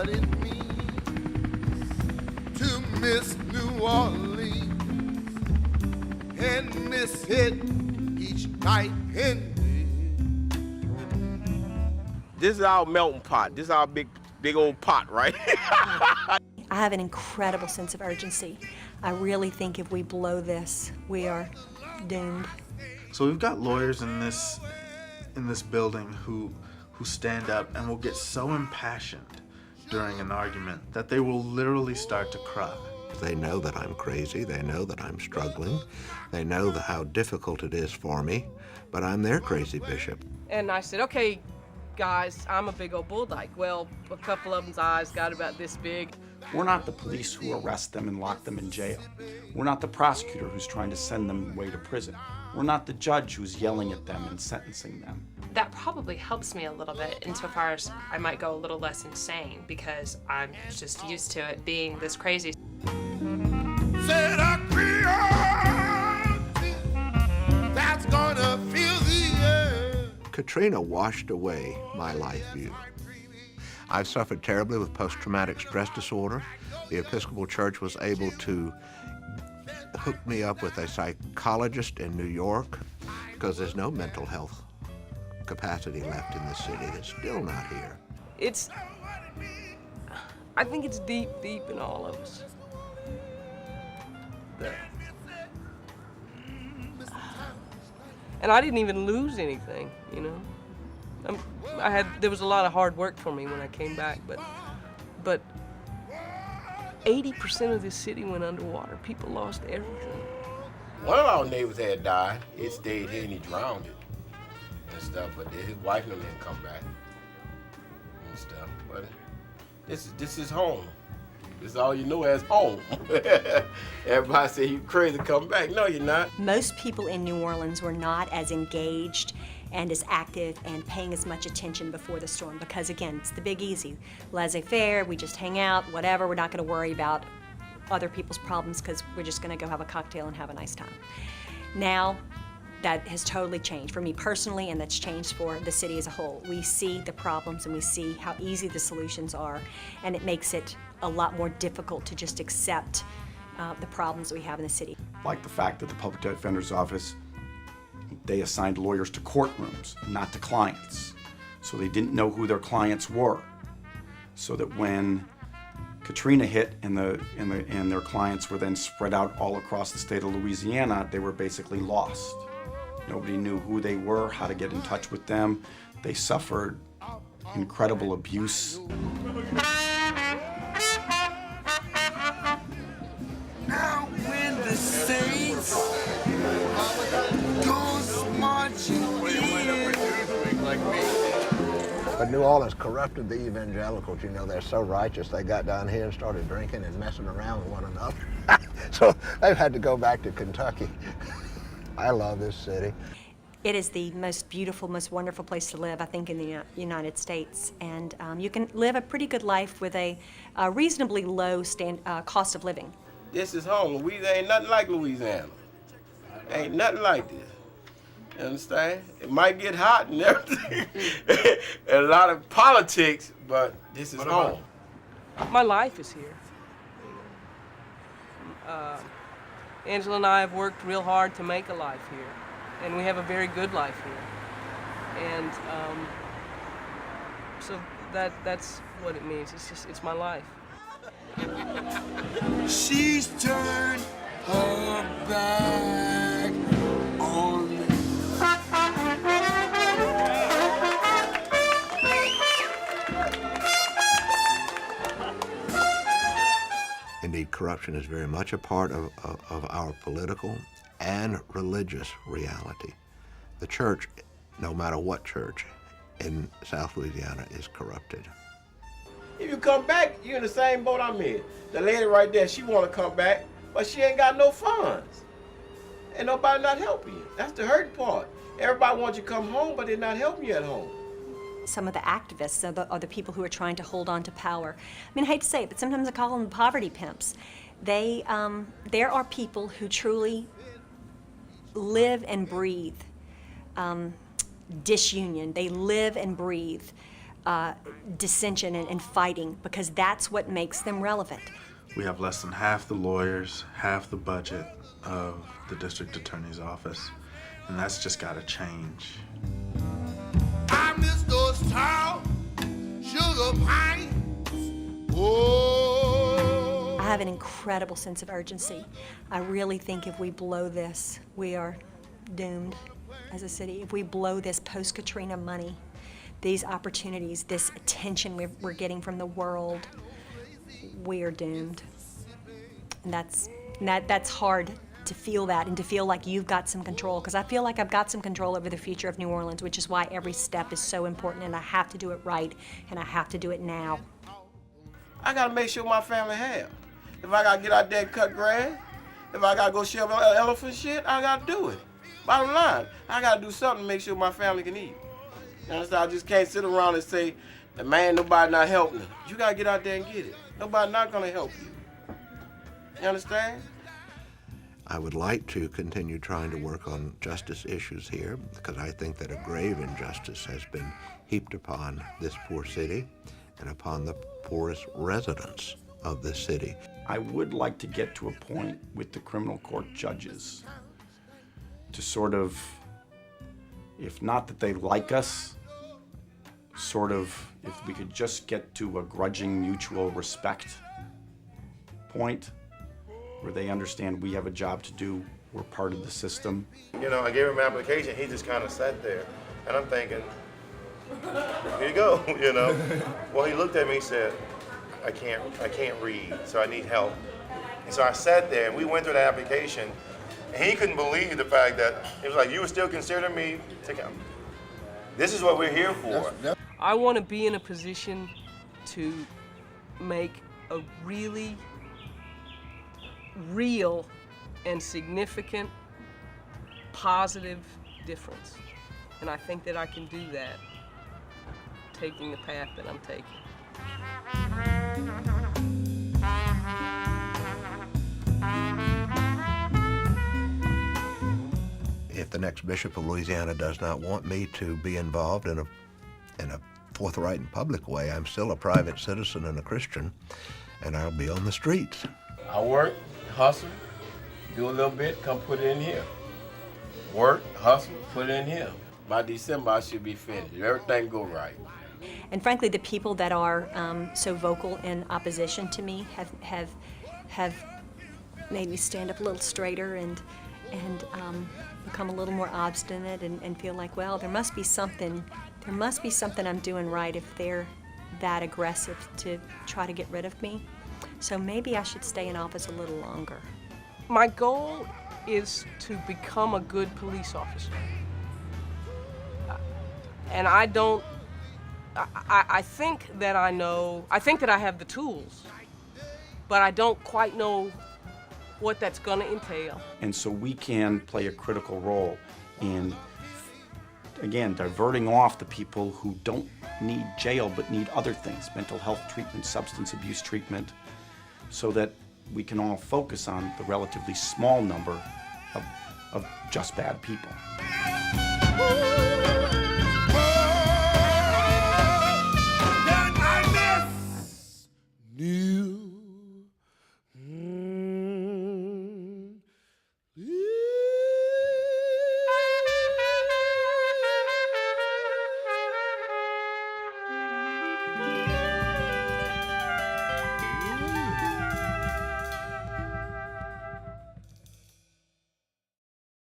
what it means to miss New Orleans and miss it each night and day. This is our melting pot. This is our big old pot, right? I have an incredible sense of urgency. I really think if we blow this, we are doomed. So we've got lawyers in this building who stand up and will get so impassioned during an argument that they will literally start to cry. They know that I'm crazy, they know that I'm struggling, they know how difficult it is for me, but I'm their crazy bishop. And I said, okay, guys, I'm a big old bull dyke. Well, a couple of them's eyes got about this big. We're not the police who arrest them and lock them in jail. We're not the prosecutor who's trying to send them away to prison. We're not the judge who's yelling at them and sentencing them. That probably helps me a little bit insofar as I might go a little less insane because I'm just used to it being this crazy. Said a Creole, that's gonna fill the air. Katrina washed away my life view. I've suffered terribly with post-traumatic stress disorder. The Episcopal Church was able to hook me up with a psychologist in New York because there's no mental health capacity left in this city that's still not here. I think it's deep in all of us. And I didn't even lose anything, you know. There was a lot of hard work for me when I came back, but 80% of this city went underwater. People lost everything. One of our neighbors had died. It stayed here and he drowned it and stuff, but his wife and them didn't come back and stuff. But this is home. This is all you know as home. Everybody say you crazy, come back. No, you're not. Most people in New Orleans were not as engaged and as active and paying as much attention before the storm because, again, it's the big easy. Laissez-faire, we just hang out, whatever. We're not going to worry about other people's problems because we're just going to go have a cocktail and have a nice time. Now, that has totally changed for me personally, and that's changed for the city as a whole. We see the problems and we see how easy the solutions are, and it makes it a lot more difficult to just accept the problems we have in the city. Like the fact that the Public Defender's Office, they assigned lawyers to courtrooms, not to clients. So they didn't know who their clients were. So that when Katrina hit and their clients were then spread out all across the state of Louisiana, they were basically lost. Nobody knew who they were, how to get in touch with them. They suffered incredible abuse. Now when the saints goes marching in. But New Orleans corrupted the evangelicals. You know, they're so righteous. They got down here and started drinking and messing around with one another. So they've had to go back to Kentucky. I love this city. It is the most beautiful, most wonderful place to live, I think, in the United States. And you can live a pretty good life with a reasonably low cost of living. This is home. Louisiana ain't nothing like Louisiana. Ain't nothing like this. You understand? It might get hot and everything, and a lot of politics, but this is home. My life is here. Angela and I have worked real hard to make a life here, and we have a very good life here. And so that's what it means. It's my life. She's turned her back on me. Indeed, corruption is very much a part of our political and religious reality. The church, no matter what church in South Louisiana, is corrupted. If you come back, you're in the same boat I'm in. The lady right there, she want to come back, but she ain't got no funds. And nobody not helping you. That's the hurting part. Everybody wants you to come home, but they're not helping you at home. Some of the activists are the people who are trying to hold on to power. I mean, I hate to say it, but sometimes I call them poverty pimps. There are people who truly live and breathe disunion. They live and breathe dissension and fighting, because that's what makes them relevant. We have less than half the lawyers, half the budget of the district attorney's office, and that's just got to change. I miss those tall sugar pines. Oh. I have an incredible sense of urgency. I really think if we blow this, we are doomed as a city. If we blow this post-Katrina money, these opportunities, this attention we're getting from the world, we are doomed. And that's hard to feel that, and to feel like you've got some control, because I feel like I've got some control over the future of New Orleans, which is why every step is so important, and I have to do it right, and I have to do it now. I gotta make sure my family have. If I gotta get out there and cut grass, if I gotta go shove elephant shit, I gotta do it. Bottom line, I gotta do something to make sure my family can eat. You understand? I just can't sit around and say, man, nobody not helping me. You gotta get out there and get it. Nobody not gonna help you. You understand? I would like to continue trying to work on justice issues here, because I think that a grave injustice has been heaped upon this poor city and upon the poorest residents of this city. I would like to get to a point with the criminal court judges to sort of, if not that they like us, sort of, if we could just get to a grudging mutual respect point where they understand we have a job to do, we're part of the system. You know, I gave him an application, he just kind of sat there. And I'm thinking, here you go, you know. Well, he looked at me and said, I can't read, so I need help. And so I sat there and we went through the application, and he couldn't believe the fact that, it was like, you were still considering me to come. This is what we're here for. I want to be in a position to make a really real and significant positive difference. And I think that I can do that taking the path that I'm taking. If the next bishop of Louisiana does not want me to be involved in a forthright and public way, I'm still a private citizen and a Christian, and I'll be on the streets. I work, hustle, do a little bit, come put it in here. Work, hustle, put it in here. By December, I should be finished. Everything go right. And frankly, the people that are so vocal in opposition to me have made me stand up a little straighter and become a little more obstinate and feel like, well, there must be something I'm doing right if they're that aggressive to try to get rid of me. So maybe I should stay in office a little longer. My goal is to become a good police officer. And I think that I have the tools, but I don't quite know what that's gonna entail. And so we can play a critical role in, again, diverting off the people who don't need jail but need other things, mental health treatment, substance abuse treatment, so that we can all focus on the relatively small number of just bad people.